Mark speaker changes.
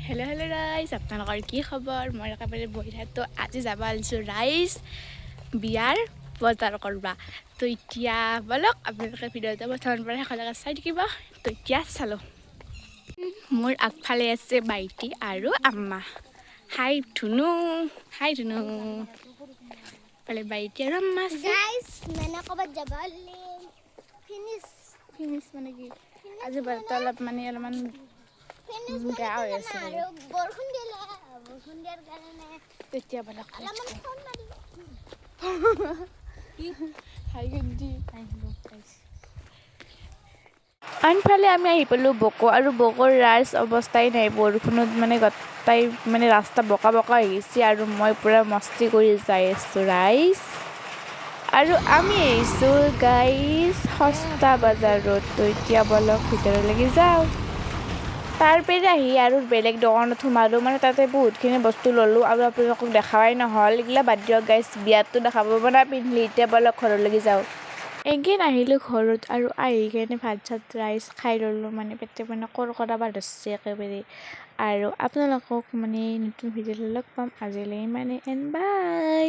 Speaker 1: Hello' ৰাইজ, আপোনালোকৰ কি খবৰ? মই একেবাৰে বহি তো আজি যাব আনিছোঁ ৰাইজ বিয়াৰ বজাৰ কৰবা। তো এতিয়া বলক আপোনালোকে ভিডিঅ'টো প্ৰথমৰ পৰা শেষলৈকে চাই থাকিব। তো এতিয়া চালোঁ। মোৰ আগফালে আছে বাইটি আৰু আম্মা। হাই ধুনু, হাই ধুনু। ফালে বাইটি আৰু আম্মা আছে।
Speaker 2: মানে ক'ৰবাত যাব
Speaker 1: ফিনিছ মানে কি? আজি বতৰটো অলপমান বেয়া হৈ আছে
Speaker 2: আৰু বৰষুণ দিয়াৰ কাৰণে
Speaker 1: তেতিয়া বলক
Speaker 2: অলপমান ফোন মাৰি
Speaker 1: আনফালে আমি আহি পালোঁ বকো, আৰু বকৰ ৰাইজ অৱস্থাই নাই। বৰষুণত মানে গোটেই মানে ৰাস্তা বোকা হৈ গৈছে আৰু মই পূৰা মস্তি কৰি যাই আছোঁ ৰাইজ। আৰু আমি আহিছোঁ গাইজ সস্তা বজাৰত। তো এতিয়া বলক ভিতৰলৈকে যাওঁ। তাৰ পৰা আহি আৰু বেলেগ দোকানত সোমালোঁ, মানে তাতে বহুতখিনি বস্তু ল'লোঁ আৰু আপোনালোকক দেখাৱাই নহ'ল। এইগিলা বাদ দিয়ক গাইজ, বিয়াততো দেখাব না পিন্ধিলি। এতিয়া বলক ঘৰলৈকে যাওঁ। এগেইন আহিলোঁ ঘৰত আৰু আহি কিনে ভাত চাত ৰাইজ খাই ল'লোঁ। মানে পেটে মানে কৰকৰাব ধৰিছে একেবাৰে। আৰু আপোনালোকক মানে নতুন ভিডিঅ'লৈ লগ পাম। আজিলৈ মানে বাই।